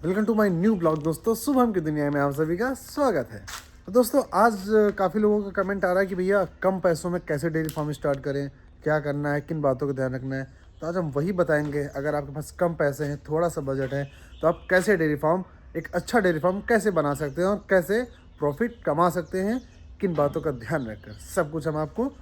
Welcome to my new blog. दोस्तों, शुभम की दुनिया में आप सभी का स्वागत है। तो दोस्तों, आज काफ़ी लोगों का कमेंट आ रहा है कि भैया कम पैसों में कैसे डेयरी फार्म स्टार्ट करें, क्या करना है, किन बातों का ध्यान रखना है। तो आज हम वही बताएंगे। अगर आपके पास कम पैसे हैं, थोड़ा सा बजट है, तो आप कैसे डेयरी फार्म, एक अच्छा डेयरी फार्म कैसे बना सकते हैं और कैसे प्रॉफिट कमा सकते हैं, किन बातों का ध्यान रखकर, सब कुछ हम आपको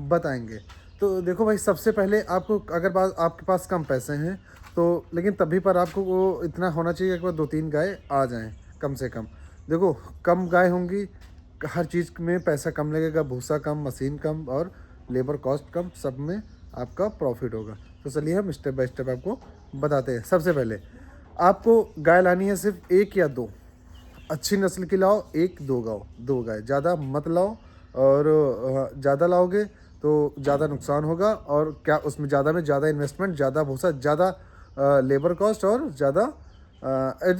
बताएंगे। तो देखो भाई, सबसे पहले आपको अगर आपके पास कम पैसे हैं तो, लेकिन तभी पर आपको वो इतना होना चाहिए कि 2-3 गाय आ जाएं कम से कम। देखो, कम गाय होंगी, हर चीज़ में पैसा कम लगेगा, भूसा कम, मशीन कम और लेबर कॉस्ट कम, सब में आपका प्रॉफिट होगा। तो चलिए हम स्टेप बाय स्टेप आपको बताते हैं। सबसे पहले आपको गाय लानी है सिर्फ एक या दो, अच्छी नस्ल की लाओ, एक दो गाय, ज़्यादा मत लाओ। और ज़्यादा लाओगे तो ज़्यादा नुकसान होगा, और क्या उसमें ज़्यादा में ज़्यादा इन्वेस्टमेंट, ज़्यादा भूसा, ज़्यादा लेबर कॉस्ट और ज़्यादा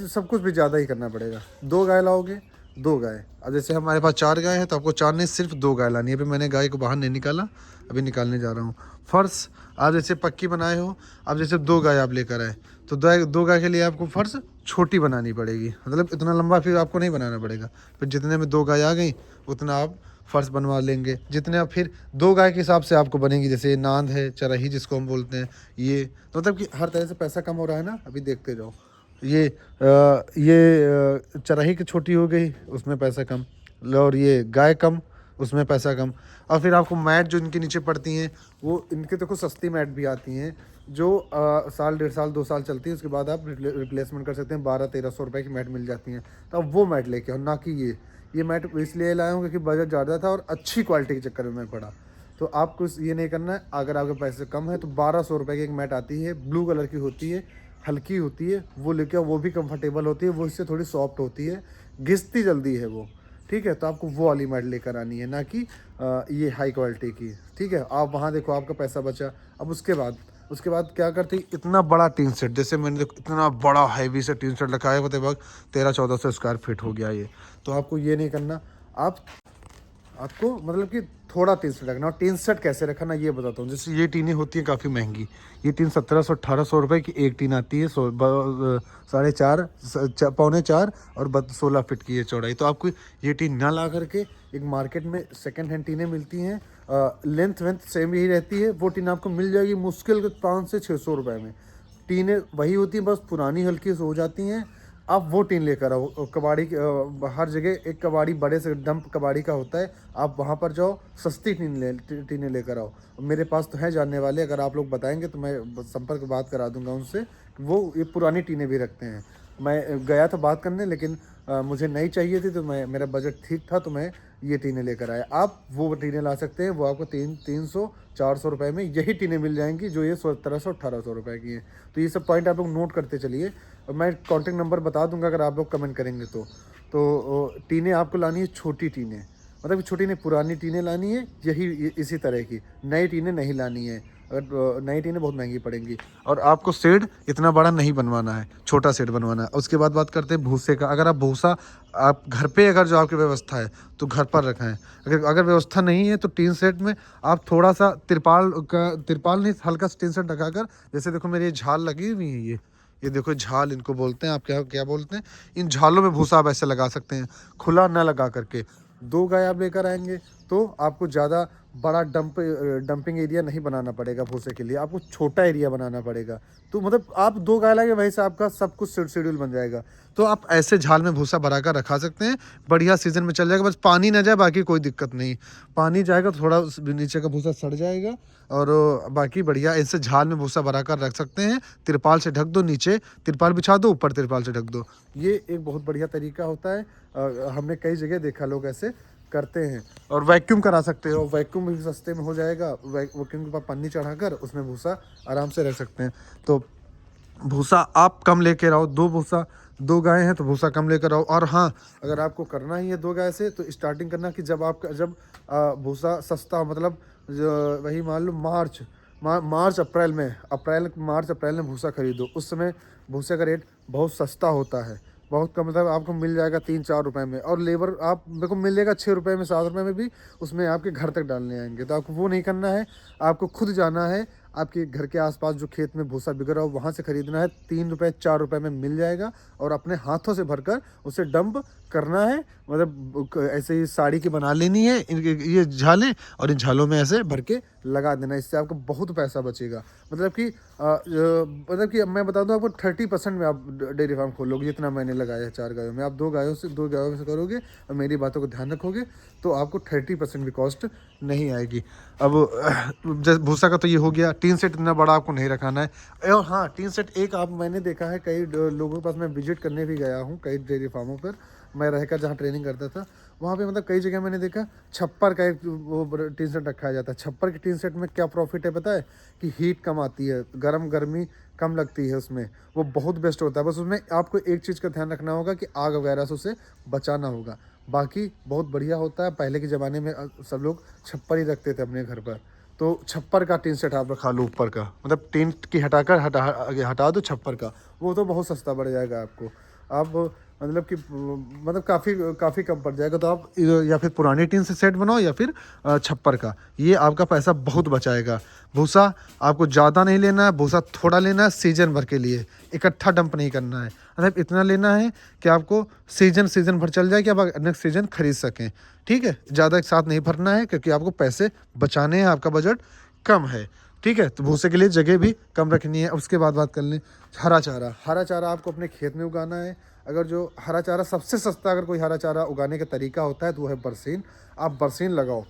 सब कुछ भी ज़्यादा ही करना पड़ेगा। दो गाय लाओगे, दो गाय। अब जैसे हमारे पास 4 गाय हैं तो आपको 4 नहीं, सिर्फ 2 गाय लानी है। अभी मैंने गाय को बाहर नहीं निकाला, अभी निकालने जा रहा हूँ। फर्श आप जैसे पक्की बनाए हो, अब जैसे 2 गाय आप लेकर आए तो 2 गाय के लिए आपको फर्श छोटी बनानी पड़ेगी, मतलब इतना लंबा फिर आपको नहीं बनाना पड़ेगा। फिर जितने में 2 गाय आ गई उतना आप फर्श बनवा लेंगे। जितने आप फिर 2 गाय के हिसाब से आपको बनेगी, जैसे नांद है, चरही जिसको हम बोलते हैं, ये तो मतलब कि हर तरह से पैसा कम हो रहा है ना। अभी देखते जाओ, ये चरही की छोटी हो गई, उसमें पैसा कम। और ये गाय कम, उसमें पैसा कम। और फिर आपको मैट जो इनके नीचे पड़ती हैं, वो इनके देखो सस्ती मैट भी आती हैं जो साल, 1.5 साल, 2 साल चलती है। उसके बाद आप रिप्लेसमेंट कर सकते हैं। 1200-1300 रुपये की मैट मिल जाती हैं। तो आप वो मैट लेके आओ, ना कि ये मैट इसलिए लाया हूँ क्योंकि बजट ज़्यादा था और अच्छी क्वालिटी के चक्कर में मैं पड़ा। तो आपको ये नहीं करना है। अगर आपके पैसे कम है तो 1200 रुपये की एक मैट आती है, ब्लू कलर की होती है, हल्की होती है, वो लेके आओ। वो भी कंफर्टेबल होती है, वो इससे थोड़ी सॉफ्ट होती है, घिसती जल्दी है वो। ठीक है, तो आपको वो वाली मैट लेकर आनी है, ना कि ये हाई क्वालिटी की। ठीक है, आप वहाँ देखो आपका पैसा बचा। अब उसके बाद क्या करते, इतना बड़ा टीन सेट, जैसे मैंने देखो इतना बड़ा हैवी से टीन सेट रखा है, मतलब वक्त 1300-1400 स्क्वायर फीट हो गया ये। तो आपको ये नहीं करना। आप आपको मतलब कि थोड़ा टीन सेट रखना। और टीन सेट कैसे रखना ये बताता हूँ। जैसे ये टीनें होती हैं काफ़ी महंगी, ये टीन 1700-1800 रुपये की एक टीन आती है। 4.5, पौने 4 और 16 फीट की ये चौड़ाई। तो आपको ये टीन ना ला करके, एक मार्केट में सेकेंड हैंड टीनें मिलती हैं, लेंथ वेंथ सेम ही रहती है, वो टीन आपको मिल जाएगी मुश्किल के 500-600 रुपये में। टीनें वही होती हैं, बस पुरानी हल्की से हो जाती हैं। आप वो टीन लेकर आओ। कबाड़ी हर जगह एक कबाड़ी, बड़े से डंप कबाड़ी का होता है, आप वहाँ पर जाओ, सस्ती टीनें लेकर आओ। मेरे पास तो हैं जानने वाले, अगर आप लोग बताएंगे तो मैं संपर्क बात करा दूंगा उनसे। वो ये पुरानी टीनें भी रखते हैं। मैं गया था बात करने, लेकिन मुझे नहीं चाहिए थी, तो मेरा बजट ठीक था, तो मैं ये टीनें लेकर आया। आप वो टीनें ला सकते हैं, वो आपको 300-400 रुपये में यही टीनें मिल जाएंगी, जो ये 1700-1800 रुपये की हैं। तो ये सब पॉइंट आप लोग नोट करते चलिए, और मैं कॉन्टेक्ट नंबर बता दूंगा अगर आप लोग कमेंट करेंगे तो। टीनें आपको लानी है छोटी टीनें, मतलब छोटी नहीं, पुरानी टीनें लानी है, इसी तरह की। नई टीनें नहीं लानी है, अगर नई टीनें बहुत महंगी पड़ेंगी। और आपको शेड इतना बड़ा नहीं बनवाना है, छोटा शेड बनवाना है। उसके बाद बात करते हैं भूसे का। अगर आप भूसा आप घर पे, अगर जो आपकी व्यवस्था है तो घर पर रखें। अगर व्यवस्था नहीं है तो टीन सेट में आप थोड़ा सा तिरपाल नहीं, हल्का सा टीन सेट लगाकर, जैसे देखो मेरी झाल लगी हुई है, ये देखो झाल इनको बोलते हैं, आप क्या क्या बोलते हैं, इन झालों में भूसा आप ऐसे लगा सकते हैं, खुला ना लगा करके। 2 गाय आप लेकर आएंगे तो आपको ज़्यादा बड़ा डंपिंग एरिया नहीं बनाना पड़ेगा भूसे के लिए, आपको छोटा एरिया बनाना पड़ेगा। तो मतलब आप 2 गाय लाएंगे, वहीं से आपका सब कुछ शेड्यूल बन जाएगा। तो आप ऐसे झाल में भूसा भरा कर रखा सकते हैं, बढ़िया सीजन में चल जाएगा। बस पानी ना जाए, बाकी कोई दिक्कत नहीं। पानी जाएगा तो थोड़ा नीचे का भूसा सड़ जाएगा, और बाकी बढ़िया। ऐसे झाल में भूसा भरा कर रख सकते हैं। तिरपाल से ढक दो, नीचे तिरपाल बिछा दो, ऊपर तिरपाल से ढक दो। ये एक बहुत बढ़िया तरीका होता है। हमने कई जगह देखा लोग ऐसे करते हैं। और वैक्यूम करा सकते हो, वैक्यूम भी सस्ते में हो जाएगा। वैक्यूम के पास पन्नी चढ़ाकर उसमें भूसा आराम से रख सकते हैं। तो भूसा आप कम लेकर आओ। 2 गाय हैं तो भूसा कम लेकर आओ। और हाँ, अगर आपको करना ही है 2 गाय से, तो स्टार्टिंग करना कि जब भूसा सस्ता हो, मतलब वही मान लो मार्च अप्रैल में भूसा खरीदो। उस समय भूसे का रेट बहुत सस्ता होता है, बहुत कम, मतलब आपको मिल जाएगा 3-4 रुपये में। और लेबर आप मेरे को मिल जाएगा 6 रुपये में, 7 रुपये में भी, उसमें आपके घर तक डालने आएंगे। तो आपको वो नहीं करना है, आपको खुद जाना है। आपके घर के आसपास जो खेत में भूसा बिक रहा हो वहाँ से खरीदना है, 3 रुपये 4 रुपये में मिल जाएगा, और अपने हाथों से भरकर उसे डंप करना है। मतलब ऐसे ही साड़ी की बना लेनी है ये झालें, और इन झालों में ऐसे भर के लगा देना, इससे आपको बहुत पैसा बचेगा। मतलब कि मैं बता दूं आपको 30% में आप डेयरी फार्म खोलोगे, जितना मैंने लगाया है 4 गायों में। आप 2 गायों से करोगे और मेरी बातों को ध्यान रखोगे तो आपको 30% भी कॉस्ट नहीं आएगी। अब जैसे भूसा का तो ये हो गया। टीन सेट इतना बड़ा आपको नहीं रखाना है। और हाँ, टीन सेट एक आप मैंने देखा है कई लोगों के पास, मैं विजिट करने भी गया हूँ कई डेयरी फार्मों पर, मैं रहकर जहाँ ट्रेनिंग करता था वहाँ पे, मतलब कई जगह मैंने देखा छप्पर का एक वो टीन सेट रखा जाता है। छप्पर के टीन सेट में क्या प्रॉफिट है पता है, कि हीट कम आती है, गर्मी कम लगती है उसमें, वो बहुत बेस्ट होता है। बस उसमें आपको एक चीज़ का ध्यान रखना होगा कि आग वगैरह से उसे बचाना होगा, बाकी बहुत बढ़िया होता है। पहले के ज़माने में सब लोग छप्पर ही रखते थे अपने घर पर, तो छप्पर का टीन सेट आप रखा लो ऊपर का, मतलब टीन की हटा दो छप्पर का, वो तो बहुत सस्ता पड़ जाएगा आपको। आप मतलब कि मतलब काफ़ी कम पड़ जाएगा। तो आप या फिर पुरानी टीन से सेट बनाओ या फिर छप्पर का, ये आपका पैसा बहुत बचाएगा। भूसा आपको ज़्यादा नहीं लेना है, भूसा थोड़ा लेना है सीजन भर के लिए, इकट्ठा डंप नहीं करना है। मतलब इतना लेना है कि आपको सीजन भर चल जाए, कि आप नेक्स्ट सीजन खरीद सकें। ठीक है, ज़्यादा एक साथ नहीं भरना है क्योंकि आपको पैसे बचाने हैं, आपका बजट कम है। ठीक है, तो भूसे के लिए जगह भी कम रखनी है। उसके बाद बात कर लें हरा चारा। हरा चारा आपको अपने खेत में उगाना है। अगर जो हरा चारा सबसे सस्ता, अगर कोई हरा चारा उगाने का तरीका होता है तो वो है बरसीन। आप बरसीन लगाओ,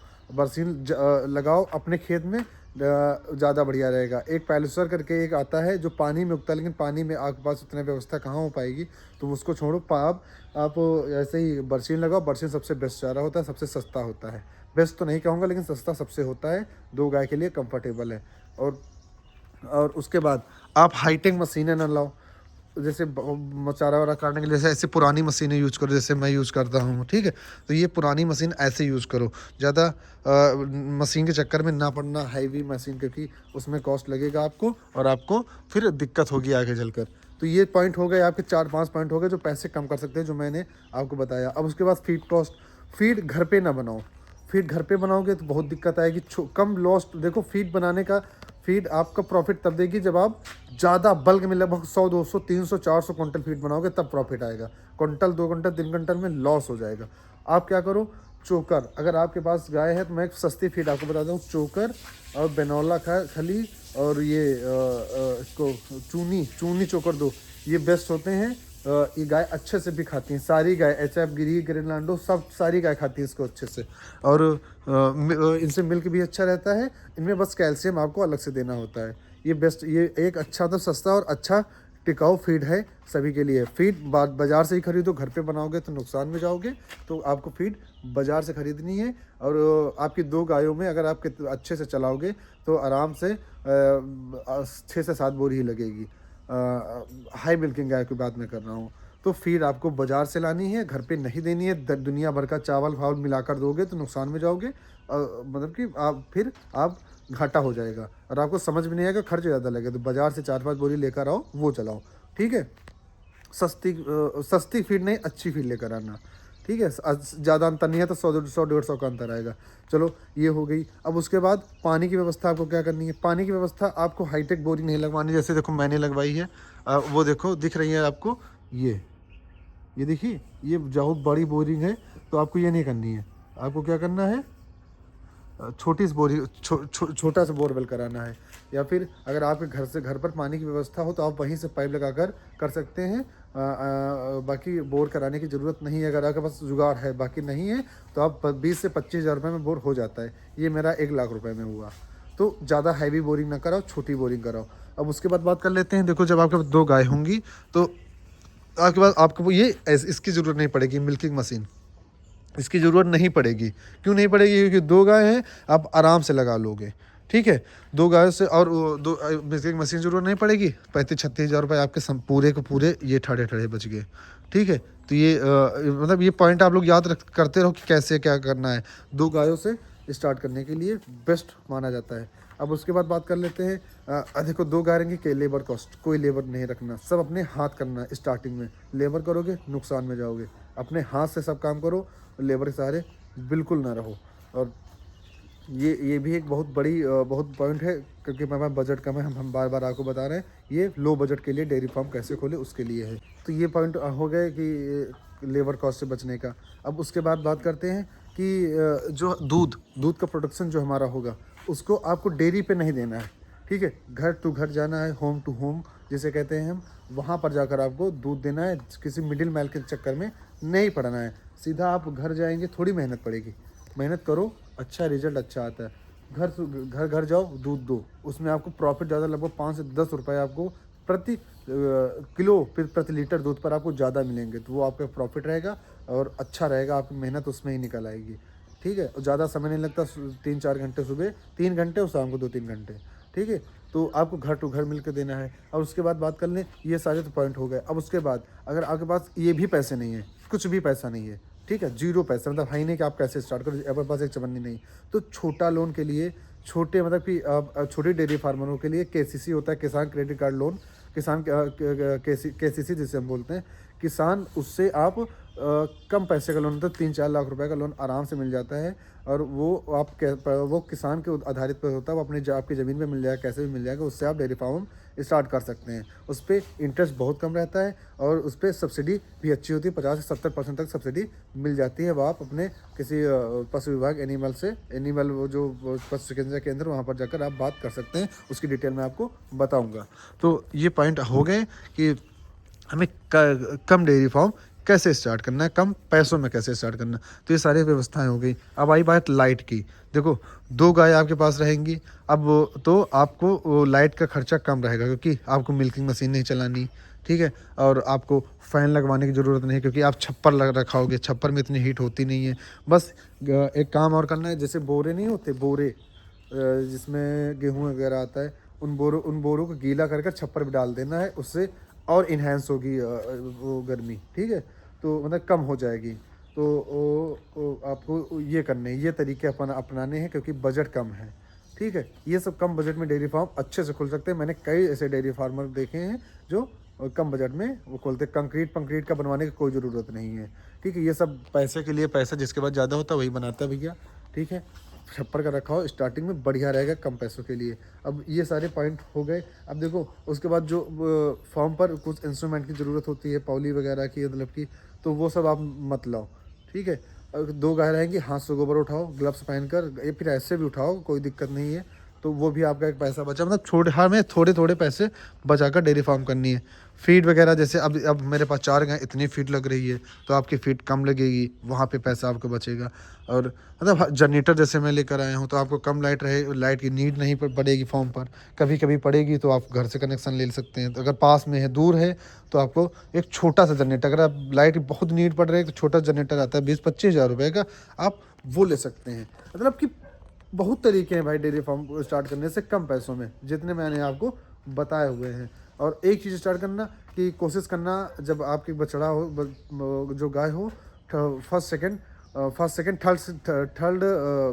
लगाओ अपने खेत में, ज़्यादा बढ़िया रहेगा। एक पैलुसर करके एक आता है जो पानी में उगता है, लेकिन पानी में आपके पास उतनी व्यवस्था कहाँ हो पाएगी, तो उसको छोड़ो। आप ऐसे ही बरसीन लगाओ। बरसीन सबसे बेस्ट चारा होता है, सबसे सस्ता होता है। बेस्ट तो नहीं कहूँगा, लेकिन सस्ता सबसे होता है, 2 गाय के लिए कंफर्टेबल है। और उसके बाद आप हाईटेक मशीनें ना लाओ, जैसे चारा वारा काटने के लिए, जैसे ऐसे पुरानी मशीनें यूज़ करो, जैसे मैं यूज़ करता हूँ। ठीक है, तो ये पुरानी मशीन ऐसे यूज़ करो, ज़्यादा मशीन के चक्कर में ना पड़ना हैवी मशीन, क्योंकि उसमें कॉस्ट लगेगा आपको और आपको फिर दिक्कत होगी आगे चलकर। तो ये पॉइंट हो गए आपके, 4-5 पॉइंट हो गए जो पैसे कम कर सकते हैं, जो मैंने आपको बताया। अब उसके बाद फीड कॉस्ट। फीड घर पे ना बनाओ, फीड घर पे बनाओगे तो बहुत दिक्कत आएगी। कम लॉस्ट, देखो फीड बनाने का, फीड आपका प्रॉफिट तब देगी जब आप ज़्यादा बल्क में लगभग 100, 200, 300, 400 क्विंटल फीड बनाओगे, तब प्रॉफिट आएगा। क्विंटल, 2 क्विंटल, 3 क्विंटल में लॉस हो जाएगा। आप क्या करो, चोकर, अगर आपके पास गाय है तो मैं एक सस्ती फीड आपको बताता हूँ। चोकर और बेनौला खली और ये इसको चूनी चोकर दो, ये बेस्ट होते हैं। ये गाय अच्छे से भी खाती हैं, सारी गाय, HF गिरी, ग्रीनलैंडो, सब सारी गाय खाती है इसको अच्छे से। और इनसे मिल्क भी अच्छा रहता है। इनमें बस कैल्शियम आपको अलग से देना होता है। ये बेस्ट, ये एक अच्छा, तो सस्ता और अच्छा टिकाऊ फीड है सभी के लिए। फीड बाज़ार से ही खरीदो, घर पे बनाओगे तो नुकसान में जाओगे। तो आपको फीड बाज़ार से खरीदनी है। और आपकी 2 गायों में अगर आप अच्छे से चलाओगे तो आराम से 6 से 7 बोरी ही लगेगी। हाई मिल्किंग गाय की बात मैं कर रहा हूँ। तो फीड आपको बाज़ार से लानी है, घर पे नहीं देनी है। दुनिया भर का चावल फावल मिलाकर दोगे तो नुकसान में जाओगे। मतलब कि आप घाटा हो जाएगा और आपको समझ में नहीं आएगा, खर्च ज़्यादा लगेगा। तो बाज़ार से 4-5 बोरी लेकर आओ, वो चलाओ। ठीक है, सस्ती फीड नहीं, अच्छी फीड लेकर आना। ठीक है, ज़्यादा अंतर नहीं है तो 100-150 का अंतर आएगा। चलो ये हो गई। अब उसके बाद पानी की व्यवस्था आपको क्या करनी है। पानी की व्यवस्था आपको हाईटेक बोरिंग नहीं लगवानी, जैसे देखो मैंने लगवाई है। वो देखो दिख रही है आपको, ये देखिए, ये बहुत बड़ी बोरिंग है। तो आपको ये नहीं करनी है, आपको क्या करना है, छोटी सी बोरी छोटा सा बोरवेल कराना है। या फिर अगर आपके घर पर पानी की व्यवस्था हो तो आप वहीं से पाइप लगाकर कर सकते हैं। बाकी बोर कराने की ज़रूरत नहीं है, अगर आपके पास जुगाड़ है। बाकी नहीं है तो आप 20 से 25 हज़ार रुपये में बोर हो जाता है। ये मेरा 1 लाख रुपए में हुआ। तो ज़्यादा हैवी बोरिंग ना कराओ, छोटी बोरिंग कराओ। अब उसके बाद बात कर लेते हैं। देखो, जब आपके पास 2 गाय होंगी तो आपके पास आपको ये इसकी ज़रूरत नहीं पड़ेगी, मिल्किंग मशीन, इसकी ज़रूरत नहीं पड़ेगी। क्यों नहीं पड़ेगी, क्योंकि 2 गाय हैं, आप आराम से लगा लोगे। ठीक है, 2 गायों से, और 2 मिल्किंग मशीन ज़रूरत नहीं पड़ेगी। 35-36 हज़ार रुपये आपके पूरे के पूरे ये ठड़े बच गए। ठीक है, तो ये मतलब ये पॉइंट आप लोग याद करते रहो कि कैसे क्या करना है। 2 गायों से स्टार्ट करने के लिए बेस्ट माना जाता है। अब उसके बाद बात कर लेते हैं। देखो, 2 गाय रहेंगे के लेबर कॉस्ट, कोई लेबर नहीं रखना, सब अपने हाथ करना है। स्टार्टिंग में लेबर करोगे नुकसान में जाओगे। अपने हाथ से सब काम करो, लेबर के सहारे बिल्कुल ना रहो। और ये भी एक बहुत बड़ी बहुत पॉइंट है, क्योंकि हमारे पास बजट कम है, हम बार बार आपको बता रहे हैं, ये लो बजट के लिए डेयरी फार्म कैसे खोले उसके लिए है। तो ये पॉइंट हो गए कि लेबर कॉस्ट से बचने का। अब उसके बाद बात करते हैं कि जो दूध दूध का प्रोडक्शन जो हमारा होगा उसको आपको डेयरी पे नहीं देना है, ठीक है, घर टू घर जाना है, होम टू होम जिसे कहते हैं हम, वहाँ पर जाकर आपको दूध देना है, किसी मिडिल मैन के चक्कर में नहीं पड़ना है। सीधा आप घर जाएंगे, थोड़ी मेहनत पड़ेगी, मेहनत करो, अच्छा रिजल्ट अच्छा आता है। घर घर जाओ, दूध दो, उसमें आपको प्रॉफिट ज़्यादा, लगभग 5 से 10 रुपये आपको प्रति किलो, फिर प्रति लीटर दूध पर आपको ज़्यादा मिलेंगे, तो वो आपका प्रॉफिट रहेगा और अच्छा रहेगा, आपकी मेहनत उसमें ही निकल आएगी, ठीक है। और ज़्यादा समय नहीं लगता, 3-4 घंटे सुबह, 3 घंटे और शाम को 2-3 घंटे, ठीक है। तो आपको घर टू घर मिल के देना है। और उसके बाद बात कर लें, ये सारे तो पॉइंट हो गए। अब उसके बाद अगर आपके पास ये भी पैसे नहीं है, कुछ भी पैसा नहीं है, ठीक है, जीरो पैसा, मतलब है ही नहीं कि आप कैसे स्टार्ट करो, आपके पास एक चवन्नी नहीं, तो छोटा लोन के लिए, छोटे मतलब कि छोटे डेयरी फार्मरों के लिए केसीसी होता है, किसान क्रेडिट कार्ड लोन, किसान केसीसी जिसे हम बोलते हैं, किसान, उससे आप कम पैसे का लोन होता है, 3-4 लाख रुपए का लोन आराम से मिल जाता है। और वो किसान के आधारित पर होता है, वो आपकी ज़मीन पे मिल जाएगा, कैसे भी मिल जाएगा, उससे आप डेयरी फार्म स्टार्ट कर सकते हैं। उस पर इंटरेस्ट बहुत कम रहता है और उस पर सब्सिडी भी अच्छी होती है, 50 से 70% तक सब्सिडी मिल जाती है। वो आप अपने किसी पशु विभाग एनिमल वो जो पशु चिकित्सा केंद्र, वहाँ पर जाकर आप बात कर सकते हैं, उसकी डिटेल मैं आपको बताऊँगा। तो ये पॉइंट हो गए कि हमें कम डेयरी फार्म कैसे स्टार्ट करना है, कम पैसों में कैसे स्टार्ट करना है, तो ये सारी व्यवस्थाएं हो गई। अब आई बात लाइट की। देखो, 2 गाय आपके पास रहेंगी, अब तो आपको वो लाइट का खर्चा कम रहेगा, क्योंकि आपको मिल्किंग मशीन नहीं चलानी, ठीक है, और आपको फ़ैन लगवाने की ज़रूरत नहीं है, क्योंकि आप छप्पर लग रखाओगे, छप्पर में इतनी हीट होती नहीं है। बस एक काम और करना है, जैसे बोरे नहीं होते, बोरे जिसमें गेहूँ वगैरह आता है, उन बोरों को गीला कर कर छप्पर पर डाल देना है, उससे और इन्हेंस होगी वो गर्मी, ठीक है, तो मतलब कम हो जाएगी। तो आपको ये करने, ये तरीके अपनाने हैं, क्योंकि बजट कम है, ठीक है। ये सब कम बजट में डेयरी फार्म अच्छे से खुल सकते हैं। मैंने कई ऐसे डेयरी फार्मर देखे हैं जो कम बजट में वो खोलते। कंक्रीट का बनवाने की कोई ज़रूरत नहीं है, ठीक है। ये सब पैसे के लिए, पैसा जिसके पास ज़्यादा होता है वही बनाता है भैया, ठीक है। छप्पर का रखा हो स्टार्टिंग में बढ़िया रहेगा, कम पैसों के लिए। अब ये सारे पॉइंट हो गए। अब देखो, उसके बाद जो फॉर्म पर कुछ इंस्ट्रूमेंट की ज़रूरत होती है, पौली वगैरह की, मतलब की, तो वो सब आप मत लाओ, ठीक है। अगर 2 गाय रहेंगी, हाथ से गोबर उठाओ, ग्लव्स पहनकर, या फिर ऐसे भी उठाओ, कोई दिक्कत नहीं है। तो वो भी आपका एक पैसा बचा, मतलब हमें थोड़े थोड़े पैसे बचाकर डेयरी फार्म करनी है। फीड वगैरह, जैसे अब मेरे पास 4 गाय, इतनी फीड लग रही है, तो आपकी फीड कम लगेगी, वहाँ पे पैसा आपको बचेगा। और मतलब जनरेटर जैसे मैं लेकर आया हूँ, तो आपको कम लाइट की नीड नहीं पड़ेगी फार्म पर। कभी कभी पड़ेगी तो आप घर से कनेक्शन ले सकते हैं, तो अगर पास में है, दूर है, तो आपको एक छोटा सा जनरेटर, अगर आप लाइट की बहुत नीड पड़ रही है, तो छोटा जनरेटर आता है 20-25 हज़ार रुपये का, आप वो ले सकते हैं। मतलब कि बहुत तरीके हैं भाई डेयरी फार्म को स्टार्ट करने से कम पैसों में, जितने मैंने आपको बताए हुए हैं। और एक चीज़ स्टार्ट करना कि कोशिश करना, जब आपकी बछड़ा हो, जो गाय हो, फर्स्ट सेकंड थर्ड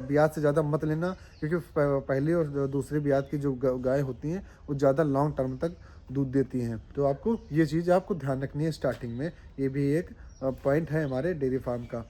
ब्याज से ज़्यादा मत लेना, क्योंकि पहली और दूसरी ब्याज की जो गाय होती हैं वो ज़्यादा लॉन्ग टर्म तक दूध देती हैं। तो आपको ये चीज़ आपको ध्यान रखनी है स्टार्टिंग में। ये भी एक पॉइंट है हमारे डेयरी फार्म का।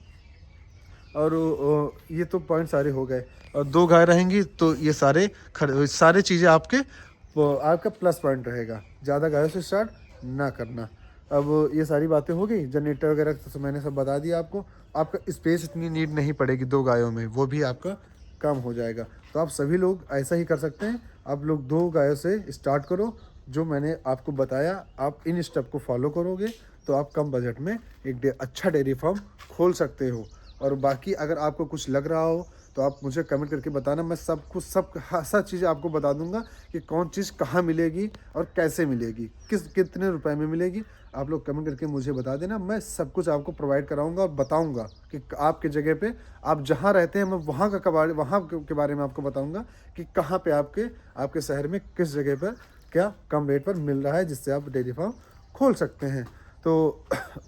और ये तो पॉइंट सारे हो गए। और 2 गाय रहेंगी तो ये सारे चीज़ें आपका प्लस पॉइंट रहेगा। ज़्यादा गायों से स्टार्ट ना करना। अब ये सारी बातें हो गई, जनरेटर वगैरह तो मैंने सब बता दिया आपको। आपका स्पेस इतनी नीड नहीं पड़ेगी 2 गायों में, वो भी आपका कम हो जाएगा। तो आप सभी लोग ऐसा ही कर सकते हैं। आप लोग 2 गायों से स्टार्ट करो, जो मैंने आपको बताया, आप इन स्टेप को फॉलो करोगे तो आप कम बजट में एक अच्छा डेयरी फार्म खोल सकते हो। और बाकी अगर आपको कुछ लग रहा हो तो आप मुझे कमेंट करके बताना, मैं सब चीज़ें आपको बता दूंगा कि कौन चीज़ कहाँ मिलेगी और कैसे मिलेगी, कितने रुपए में मिलेगी। आप लोग कमेंट करके मुझे बता देना, मैं सब कुछ आपको प्रोवाइड कराऊंगा और बताऊंगा कि आपके जगह पे, आप जहाँ रहते हैं, मैं वहाँ के बारे में आपको बताऊंगा कि कहाँ पे आपके शहर में किस जगह पर क्या कम रेट पर मिल रहा है, जिससे आप डेयरी फार्म खोल सकते हैं। तो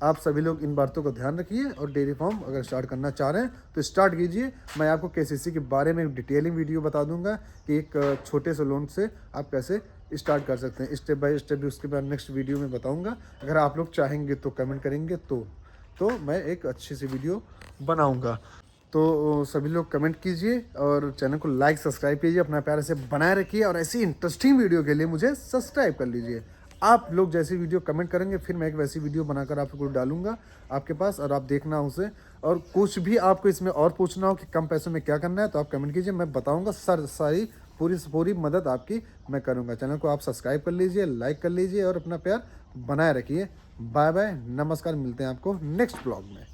आप सभी लोग इन बातों को ध्यान रखिए, और डेयरी फार्म अगर स्टार्ट करना चाह रहे हैं तो स्टार्ट कीजिए। मैं आपको केसीसी के बारे में डिटेलिंग वीडियो बता दूंगा कि एक छोटे से लोन से आप कैसे स्टार्ट कर सकते हैं, स्टेप बाय स्टेप भी उसके बाद नेक्स्ट वीडियो में बताऊंगा। अगर आप लोग चाहेंगे तो कमेंट करेंगे तो मैं एक अच्छी सी वीडियो बनाऊंगा। तो सभी लोग कमेंट कीजिए और चैनल को लाइक सब्सक्राइब कीजिए, अपना प्यार ऐसे बनाए रखिए और ऐसी इंटरेस्टिंग वीडियो के लिए मुझे सब्सक्राइब कर लीजिए। आप लोग जैसी वीडियो कमेंट करेंगे फिर मैं एक वैसी वीडियो बनाकर आपको डालूंगा आपके पास, और आप देखना उसे। और कुछ भी आपको इसमें और पूछना हो कि कम पैसों में क्या करना है तो आप कमेंट कीजिए, मैं बताऊँगा। सारी पूरी मदद आपकी मैं करूँगा। चैनल को आप सब्सक्राइब कर लीजिए, लाइक कर लीजिए और अपना प्यार बनाए रखिए। बाय बाय, नमस्कार, मिलते हैं आपको नेक्स्ट ब्लॉग में।